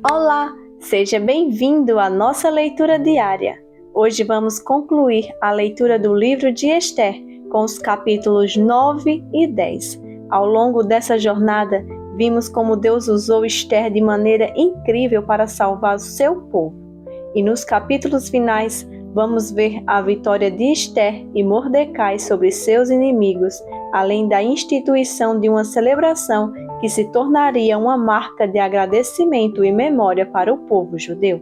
Olá, seja bem-vindo à nossa leitura diária. Hoje vamos concluir a leitura do livro de Ester com os capítulos 9 e 10. Ao longo dessa jornada, vimos como Deus usou Ester de maneira incrível para salvar o seu povo. E nos capítulos finais, vamos ver a vitória de Ester e Mordecai sobre seus inimigos, além da instituição de uma celebração que se tornaria uma marca de agradecimento e memória para o povo judeu.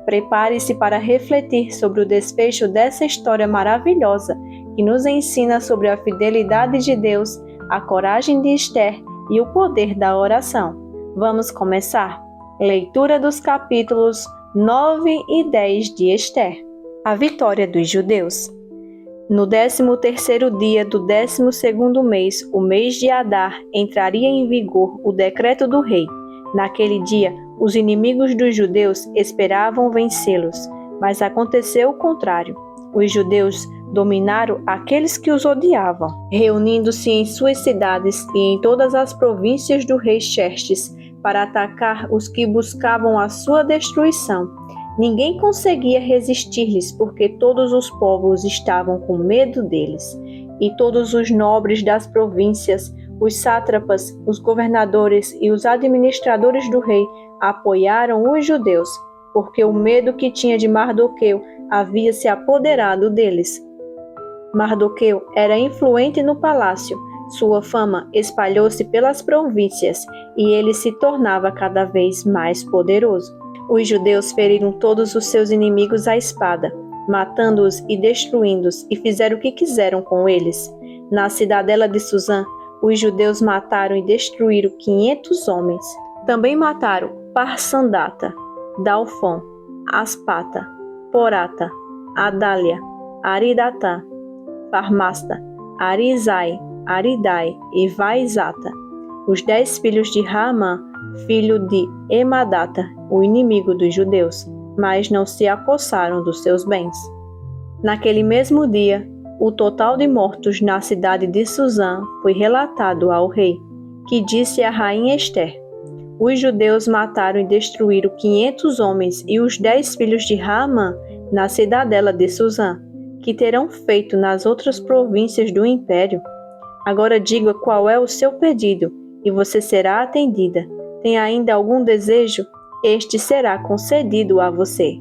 Prepare-se para refletir sobre o desfecho dessa história maravilhosa que nos ensina sobre a fidelidade de Deus, a coragem de Ester e o poder da oração. Vamos começar? Leitura dos capítulos 9 e 10 de Ester. A vitória dos judeus. No 13º dia do 12º mês, o mês de Adar, entraria em vigor o decreto do rei. Naquele dia, os inimigos dos judeus esperavam vencê-los, mas aconteceu o contrário. Os judeus dominaram aqueles que os odiavam, reunindo-se em suas cidades e em todas as províncias do rei Xerxes para atacar os que buscavam a sua destruição. Ninguém conseguia resistir-lhes, porque todos os povos estavam com medo deles. E todos os nobres das províncias, os sátrapas, os governadores e os administradores do rei apoiaram os judeus, porque o medo que tinha de Mardoqueu havia se apoderado deles. Mardoqueu era influente no palácio, sua fama espalhou-se pelas províncias e ele se tornava cada vez mais poderoso. Os judeus feriram todos os seus inimigos à espada, matando-os e destruindo-os, e fizeram o que quiseram com eles. Na cidadela de Suzã, os judeus mataram e destruíram 500 homens. Também mataram Parsandata, Dalfon, Aspata, Porata, Adália, Aridatã, Farmasta, Arizai, Aridai e Vaizata, os 10 filhos de Raamã, filho de Emadata, o inimigo dos judeus, mas não se apossaram dos seus bens. Naquele mesmo dia, o total de mortos na cidade de Suzã foi relatado ao rei, que disse à rainha Ester: os judeus mataram e destruíram 500 homens e os 10 filhos de Raamã na cidadela de Suzã, que terão feito nas outras províncias do império. Agora diga qual é o seu pedido, e você será atendida. Tem ainda algum desejo? Este será concedido a você.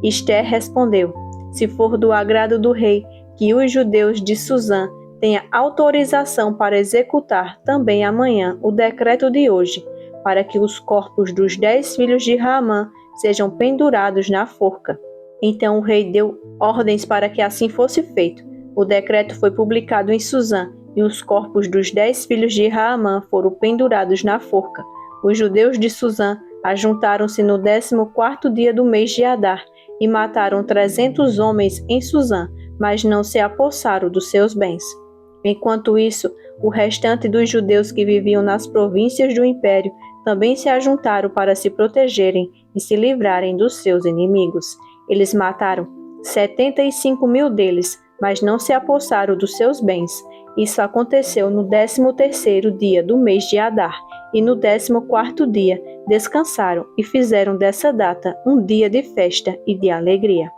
Ester respondeu: se for do agrado do rei, que os judeus de Suzã tenham autorização para executar também amanhã o decreto de hoje, para que os corpos dos 10 filhos de Raamã sejam pendurados na forca. Então o rei deu ordens para que assim fosse feito. O decreto foi publicado em Suzã, e os corpos dos 10 filhos de Raamã foram pendurados na forca. Os judeus de Suzã ajuntaram-se no 14º dia do mês de Adar e mataram 300 homens em Suzã, mas não se apossaram dos seus bens. Enquanto isso, o restante dos judeus que viviam nas províncias do império também se ajuntaram para se protegerem e se livrarem dos seus inimigos. Eles mataram 75.000 deles, mas não se apossaram dos seus bens. Isso aconteceu no 13º dia do mês de Adar, e no 14º dia descansaram e fizeram dessa data um dia de festa e de alegria.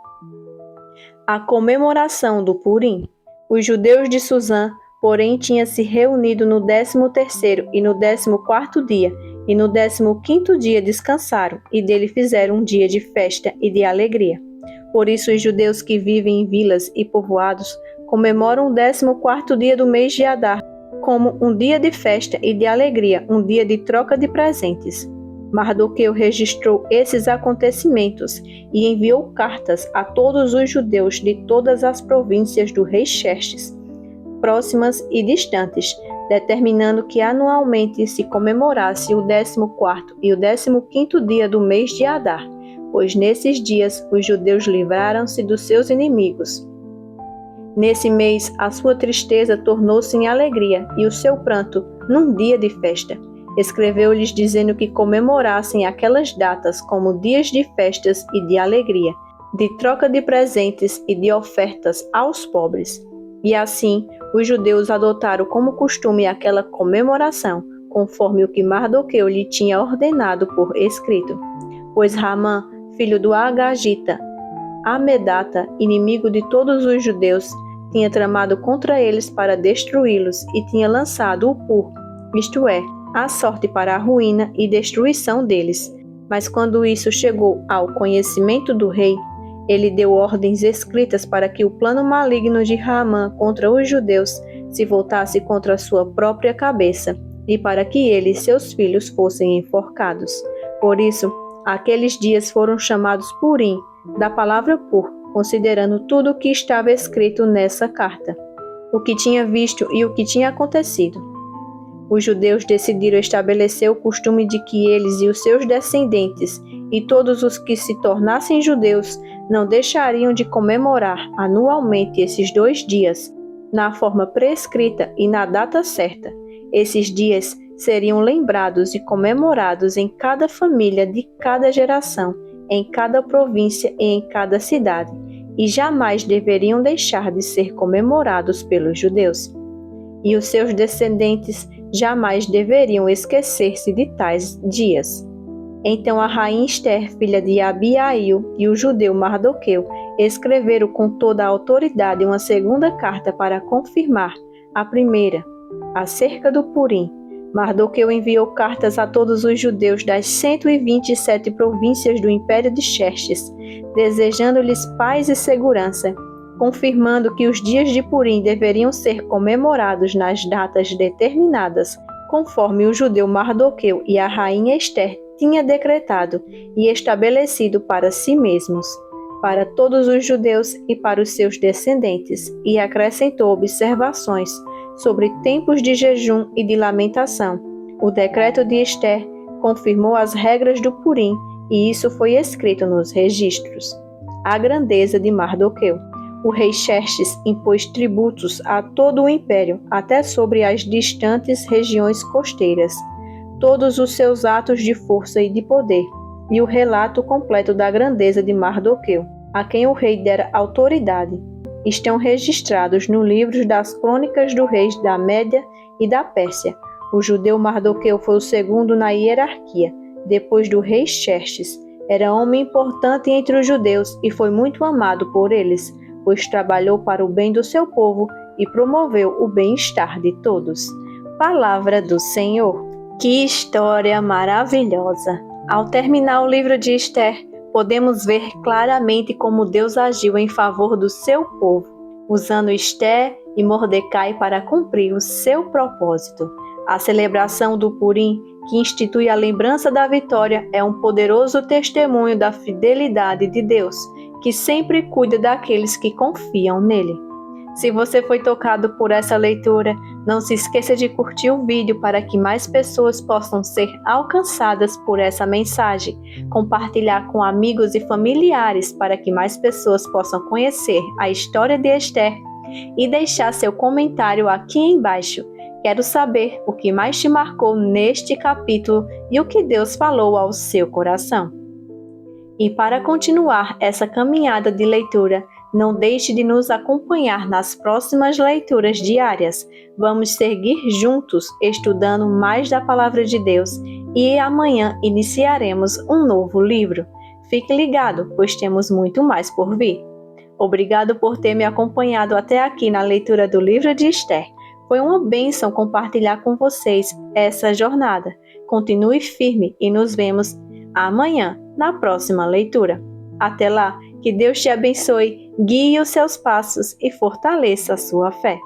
A comemoração do Purim. Os judeus de Suzã, porém, tinham se reunido no 13º e no 14º dia, e no 15º dia descansaram, e dele fizeram um dia de festa e de alegria. Por isso os judeus que vivem em vilas e povoados comemoram o 14º dia do mês de Adar como um dia de festa e de alegria, um dia de troca de presentes. Mardoqueu registrou esses acontecimentos e enviou cartas a todos os judeus de todas as províncias do rei Xerxes, próximas e distantes, determinando que anualmente se comemorasse o 14º e o 15º dia do mês de Adar, pois nesses dias os judeus livraram-se dos seus inimigos. Nesse mês, a sua tristeza tornou-se em alegria e o seu pranto num dia de festa. Escreveu-lhes dizendo que comemorassem aquelas datas como dias de festas e de alegria, de troca de presentes e de ofertas aos pobres. E assim, os judeus adotaram como costume aquela comemoração, conforme o que Mardoqueu lhe tinha ordenado por escrito. pois Ramã, filho do Agagita, Amedata, inimigo de todos os judeus, tinha tramado contra eles para destruí-los e tinha lançado o pur, isto é, a sorte para a ruína e destruição deles. Mas quando isso chegou ao conhecimento do rei, ele deu ordens escritas para que o plano maligno de Ramã contra os judeus se voltasse contra a sua própria cabeça e para que ele e seus filhos fossem enforcados. Por isso, aqueles dias foram chamados Purim, da palavra pur, considerando tudo o que estava escrito nessa carta, o que tinha visto e o que tinha acontecido. Os judeus decidiram estabelecer o costume de que eles e os seus descendentes e todos os que se tornassem judeus não deixariam de comemorar anualmente esses 2 dias, na forma prescrita e na data certa. Esses dias seriam lembrados e comemorados em cada família de cada geração, em cada província e em cada cidade, e jamais deveriam deixar de ser comemorados pelos judeus. E os seus descendentes jamais deveriam esquecer-se de tais dias. Então a rainha Ester, filha de Abiail, e o judeu Mardoqueu escreveram com toda a autoridade uma segunda carta para confirmar a primeira, acerca do Purim. Mardoqueu enviou cartas a todos os judeus das 127 províncias do Império de Xerxes, desejando-lhes paz e segurança, confirmando que os dias de Purim deveriam ser comemorados nas datas determinadas, conforme o judeu Mardoqueu e a rainha Ester tinha decretado e estabelecido para si mesmos, para todos os judeus e para os seus descendentes, e acrescentou observações sobre tempos de jejum e de lamentação. O decreto de Ester confirmou as regras do Purim, e isso foi escrito nos registros. A grandeza de Mardoqueu. O rei Xerxes impôs tributos a todo o império, até sobre as distantes regiões costeiras. Todos os seus atos de força e de poder, e o relato completo da grandeza de Mardoqueu, a quem o rei dera autoridade, estão registrados no livro das crônicas dos reis da Média e da Pérsia. O judeu Mardoqueu foi o segundo na hierarquia, depois do rei Xerxes. Era homem importante entre os judeus e foi muito amado por eles, pois trabalhou para o bem do seu povo e promoveu o bem-estar de todos. Palavra do Senhor. Que história maravilhosa! Ao terminar o livro de Ester, podemos ver claramente como Deus agiu em favor do seu povo, usando Ester e Mordecai para cumprir o seu propósito. A celebração do Purim, que institui a lembrança da vitória, é um poderoso testemunho da fidelidade de Deus, que sempre cuida daqueles que confiam nele. Se você foi tocado por essa leitura, não se esqueça de curtir o vídeo para que mais pessoas possam ser alcançadas por essa mensagem, compartilhar com amigos e familiares para que mais pessoas possam conhecer a história de Ester e deixar seu comentário aqui embaixo. Quero saber o que mais te marcou neste capítulo e o que Deus falou ao seu coração. E para continuar essa caminhada de leitura, não deixe de nos acompanhar nas próximas leituras diárias. Vamos seguir juntos estudando mais da Palavra de Deus e amanhã iniciaremos um novo livro. Fique ligado, pois temos muito mais por vir. Obrigado por ter me acompanhado até aqui na leitura do livro de Ester. Foi uma bênção compartilhar com vocês essa jornada. Continue firme e nos vemos amanhã na próxima leitura. Até lá, que Deus te abençoe, guie os seus passos e fortaleça a sua fé.